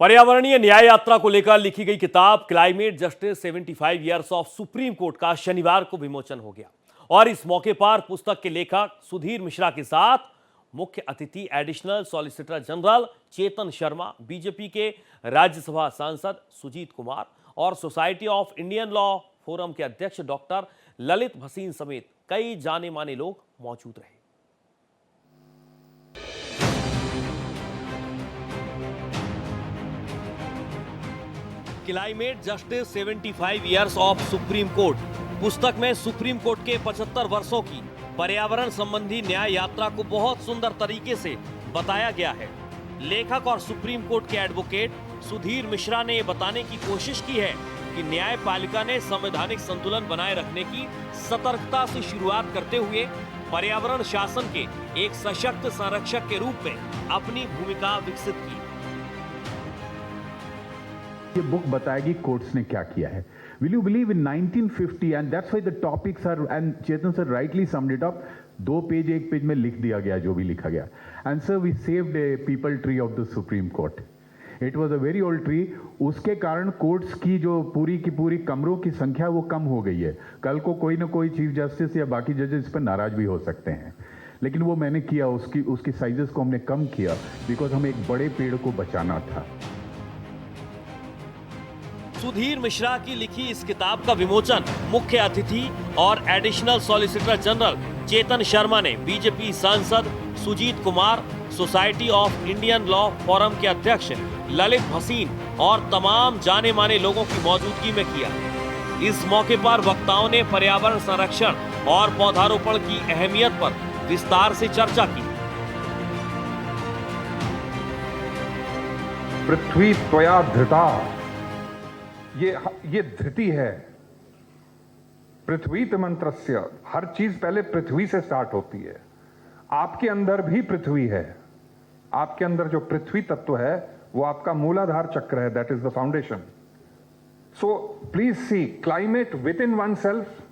पर्यावरणीय न्याय यात्रा को लेकर लिखी गई किताब climate justice 75 years of supreme court का शनिवार को विमोचन हो गया और इस मौके पर पुस्तक के लेखक सुधीर मिश्रा के साथ मुख्य अतिथि additional solicitor general Chetan Sharma, BJP के राज्यसभा सांसद सुजीत कुमार और society of Indian law forum के अध्यक्ष डॉक्टर ललित भसीन समेत कई जाने माने लोग मौजूद रहे। Climate justice 75 years of supreme court पुस्तक में सुप्रीम कोर्ट के 75 वर्षों की पर्यावरण संबंधी न्याय यात्रा को बहुत सुंदर तरीके से बताया गया है। लेखक और सुप्रीम कोर्ट के एडवोकेट सुधीर मिश्रा ने बताने की कोशिश की है कि न्यायपालिका ने संवैधानिक संतुलन बनाए रखने की सतर्कता से शुरुआत करते हुए पर्यावरण शासन के एक सशक्त संरक्षक के रूप में अपनी भूमिका विकसित की। ये बुक बताएगी कोर्ट्स ने क्या किया है। Will you believe in 1950 and that's why the topics are, and Chetan sir rightly summed it up, 2 page 1 page में लिख दिया गया जो भी लिखा गया। And sir, we saved a people tree of the Supreme Court. It was a very old tree. उसके कारण कोर्ट्स की जो पूरी की पूरी कमरों की संख्या वो कम हो गई है। कल को कोई ना कोई चीफ जस्टिस या बाकी जजेस इस पर नाराज भी हो सकते हैं, लेकिन वो मैंने किया, उसकी साइजेस को हमने कम किया बिकॉज हमें एक बड़े पेड़ को बचाना था। सुधीर मिश्रा की लिखी इस किताब का विमोचन मुख्य अतिथि और additional solicitor general Chetan Sharma ने बीजेपी सांसद Sujeet Kumar, society of Indian law forum के अध्यक्ष ललित भसीन और तमाम जाने माने लोगों की मौजूदगी में किया। इस मौके पर वक्ताओं ने पर्यावरण संरक्षण और पौधारोपण की अहमियत पर विस्तार से चर्चा की। पृथ्वी त्वया धृता, ये धृति है। पृथ्वी मंत्रस्य, हर चीज पहले पृथ्वी से स्टार्ट होती है। आपके अंदर भी पृथ्वी है। आपके अंदर जो पृथ्वी तत्व है वो आपका मूलाधार चक्र है, that is the foundation. So please see climate with in one self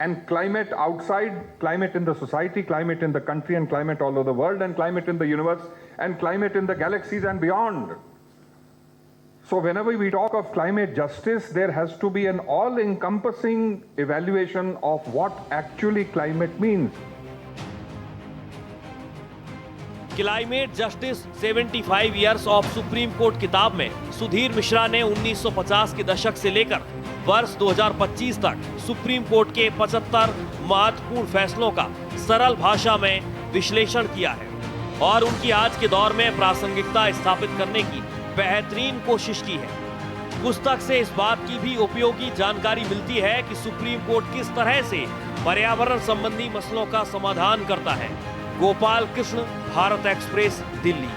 and climate outside, climate in the society, climate in the country, and climate all over the world, and climate in the universe, and climate in the galaxies and beyond. So whenever we talk of climate justice, there has to be an all-encompassing evaluation of what actually climate means. Climate justice 75 years of supreme court किताब में सुधीर मिश्रा ने 1950 के दशक से लेकर वर्ष 2025 तक supreme court के 75 महत्वपूर्ण फैसलों का सरल भाषा में विश्लेषण किया है और उनकी आज के दौर में प्रासंगिकता स्थापित करने की बेहतरीन कोशिश की है। पुस्तक से इस बात की भी उपयोगी जानकारी मिलती है कि सुप्रीम कोर्ट किस तरह से पर्यावरण संबंधी मसलों का समाधान करता है। गोपाल कृष्ण, भारत एक्सप्रेस, दिल्ली।